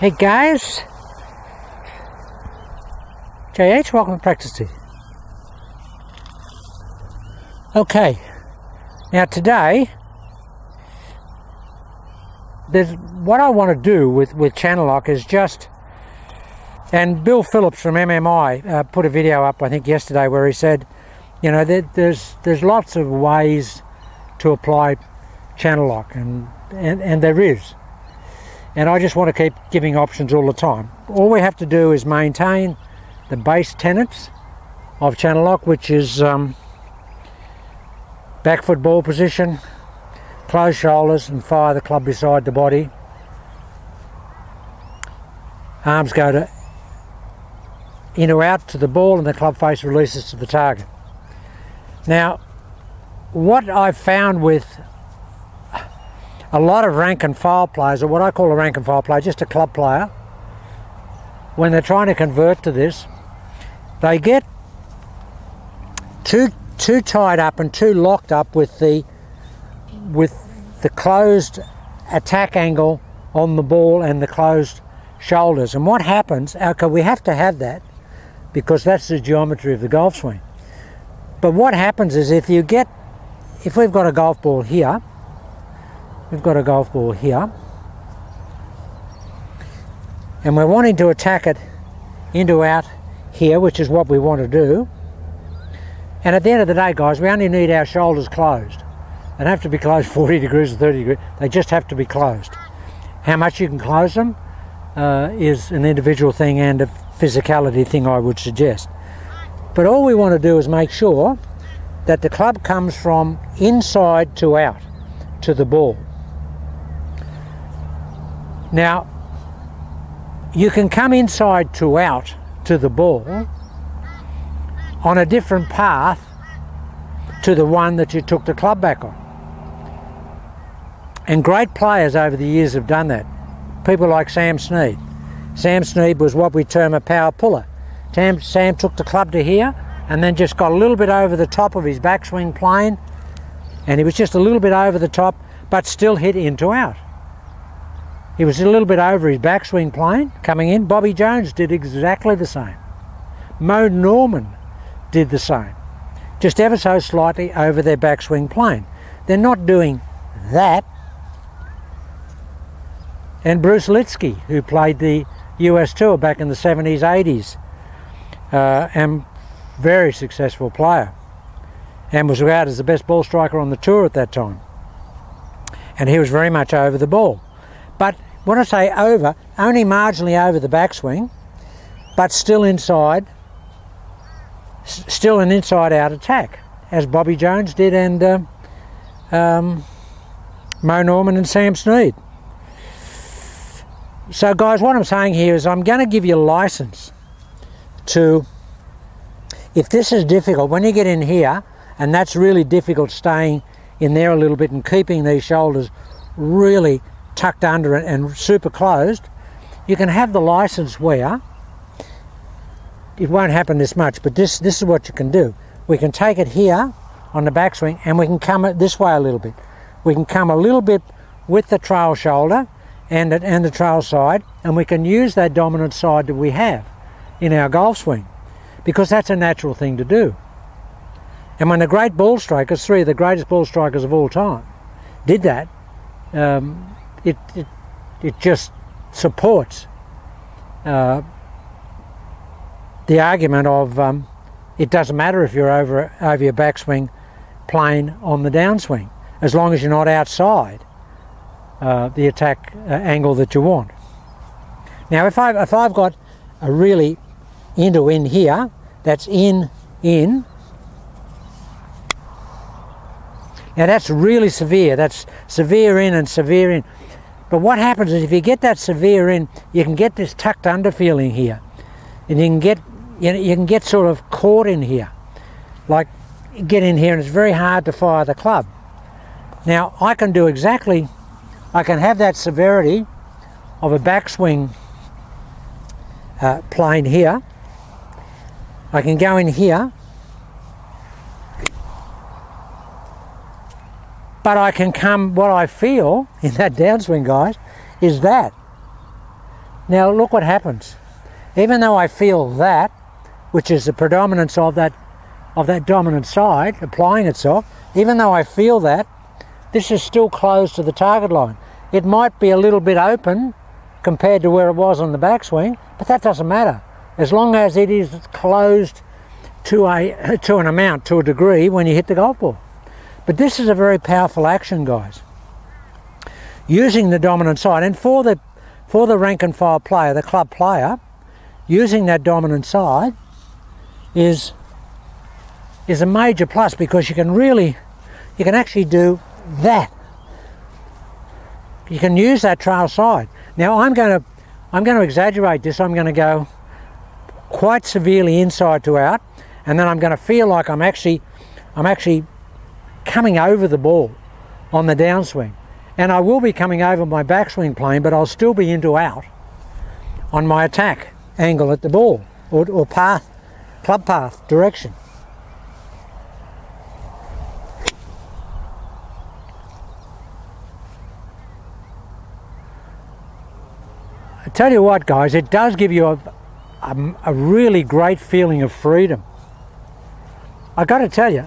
Hey guys, JH, welcome to Practice Tee. Okay, now today, what I want to do with channel lock is just, and Bill Phillips from MMI put a video up I think yesterday where he said, you know, there's lots of ways to apply channel lock, and there is. And I just want to keep giving options all the time. All we have to do is maintain the base tenets of channel lock, which is back foot ball position, close shoulders and fire the club beside the body. Arms go to in or out to the ball and the club face releases to the target. Now, what I've found with a lot of rank and file players, or what I call a rank and file player, just a club player, when they're trying to convert to this, they get too tied up and too locked up with the closed attack angle on the ball and the closed shoulders. And what happens, okay, we have to have that because that's the geometry of the golf swing. But what happens is if we've got a golf ball here, and we're wanting to attack it into out here, which is what we want to do. And at the end of the day, guys, we only need our shoulders closed. They don't have to be closed 40 degrees or 30 degrees. They just have to be closed. How much you can close them is an individual thing and a physicality thing, I would suggest. But all we want to do is make sure that the club comes from inside to out to the ball. Now, you can come inside to out to the ball on a different path to the one that you took the club back on. And great players over the years have done that. People like Sam Snead. Sam Snead was what we term a power puller. Sam took the club to here and then just got a little bit over the top of his backswing plane, and he was just a little bit over the top but still hit into out. He was a little bit over his backswing plane coming in. Bobby Jones did exactly the same. Mo Norman did the same, just ever so slightly over their backswing plane. They're not doing that. And Bruce Litsky, who played the US Tour back in the 70s, 80s, and very successful player, and was regarded as the best ball striker on the tour at that time. And he was very much over the ball. But when I say over, only marginally over the backswing, but still inside, still an inside-out attack, as Bobby Jones did and Mo Norman and Sam Snead. So guys, what I'm saying here is I'm going to give you license to, if this is difficult, when you get in here, and that's really difficult staying in there a little bit and keeping these shoulders really tucked under it and super closed, you can have the license where it won't happen this much, but this is what you can do. We can take it here on the backswing and we can come it this way a little bit. We can come a little bit with the trail shoulder and the trail side, and we can use that dominant side that we have in our golf swing because that's a natural thing to do. And when the great ball strikers, three of the greatest ball strikers of all time, did that, it just supports the argument of it doesn't matter if you're over your backswing plane on the downswing, as long as you're not outside the attack angle that you want. Now, if I've got a really in here, that's in. Now that's really severe. That's severe in and severe in. But what happens is if you get that severe in, you can get this tucked under feeling here, and you can get sort of caught in here, like get in here, and it's very hard to fire the club. Now I can do exactly. I can have that severity of a backswing plane here. I can go in here, but I can come, what I feel in that downswing, guys, is that. Now look what happens. Even though I feel that, which is the predominance of that dominant side applying itself, even though I feel that, this is still closed to the target line. It might be a little bit open compared to where it was on the backswing, but that doesn't matter. As long as it is closed to an amount, to a degree, when you hit the golf ball. But this is a very powerful action, guys. Using the dominant side, and for the rank and file player, the club player, using that dominant side is a major plus, because you can actually do that. You can use that trail side. Now I'm going to exaggerate this. I'm going to go quite severely inside to out, and then I'm going to feel like I'm actually coming over the ball on the downswing, and I will be coming over my backswing plane, but I'll still be into out on my attack angle at the ball, or path, club path direction. I tell you what, guys, it does give you a really great feeling of freedom. I got to tell you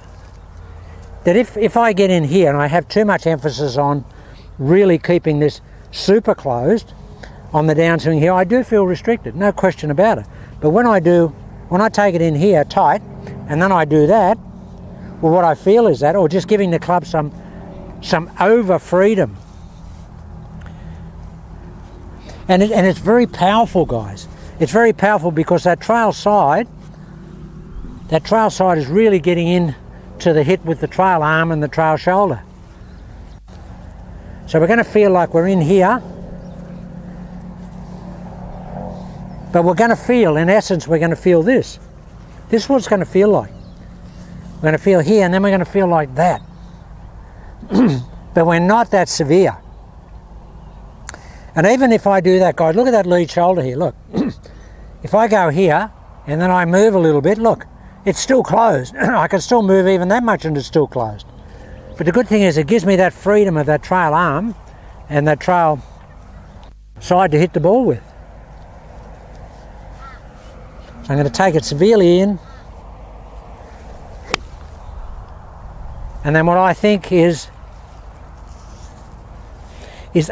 that if I get in here and I have too much emphasis on really keeping this super closed on the downswing here, I do feel restricted, no question about it. But when I take it in here tight, and then I do that, well, what I feel is that, or just giving the club some over freedom. And it's very powerful, guys. It's very powerful because that trail side is really getting in to the hit with the trail arm and the trail shoulder. So we're going to feel like we're in here, but we're going to feel, in essence, we're going to feel this. This is what it's going to feel like. We're going to feel here, and then we're going to feel like that. But we're not that severe. And even if I do that, guys, look at that lead shoulder here, look. If I go here, and then I move a little bit, look, it's still closed. I can still move even that much and it's still closed. But the good thing is it gives me that freedom of that trail arm and that trail side to hit the ball with. So I'm going to take it severely in. And then what I think is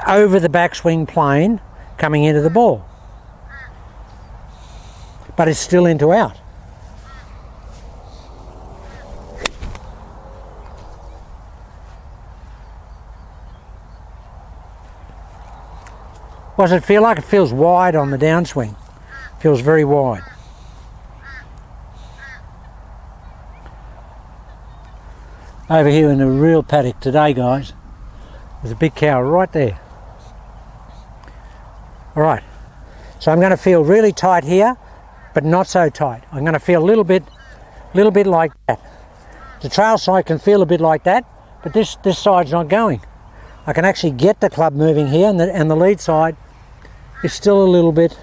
over the backswing plane coming into the ball. But it's still into out. What does it feel like? It feels wide on the downswing. It feels very wide. Over here in the real paddock today, guys, there's a big cow right there. All right, so I'm going to feel really tight here, but not so tight. I'm going to feel a little bit like that. The trail side can feel a bit like that, but this side's not going. I can actually get the club moving here, and the lead side is still a little bit.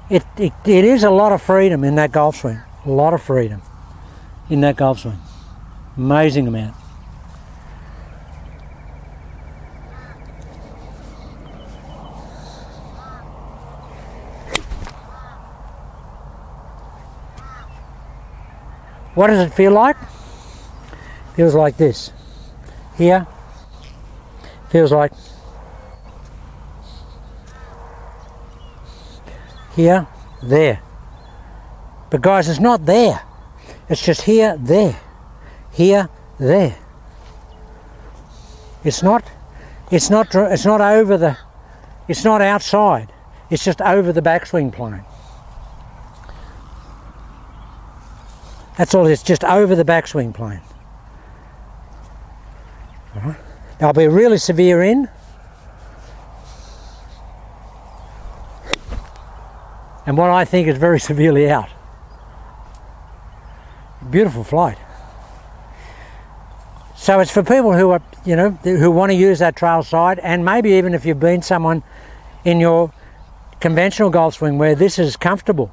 It is a lot of freedom in that golf swing. A lot of freedom in that golf swing. Amazing amount. What does it feel like? Feels like this. Here, feels like here, there. But guys, it's not there. It's just here, there. Here, there. It's not over the, it's not outside. It's just over the backswing plane. That's all, it's just over the backswing plane. All right. I'll be really severe in. And what I think is very severely out. Beautiful flight. So it's for people who are, you know, who want to use that trail side, and maybe even if you've been someone in your conventional golf swing where this is comfortable.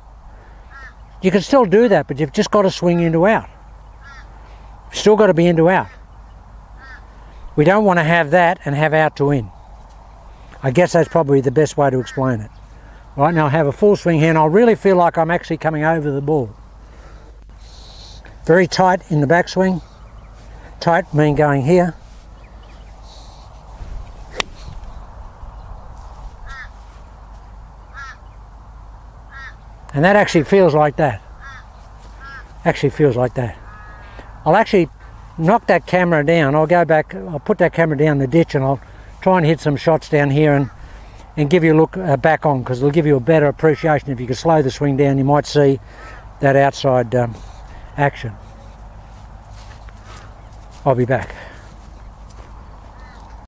You can still do that, but you've just got to swing into out. Still got to be in to out. We don't want to have that and have out to in. I guess that's probably the best way to explain it. Right, now I have a full swing here and I'll really feel like I'm actually coming over the ball. Very tight in the backswing. Tight mean going here. And that actually feels like that. Actually feels like that. I'll actually knock that camera down. I'll go back, I'll put that camera down the ditch and I'll try and hit some shots down here and give you a look back on, because it'll give you a better appreciation. If you can slow the swing down, you might see that outside action. I'll be back.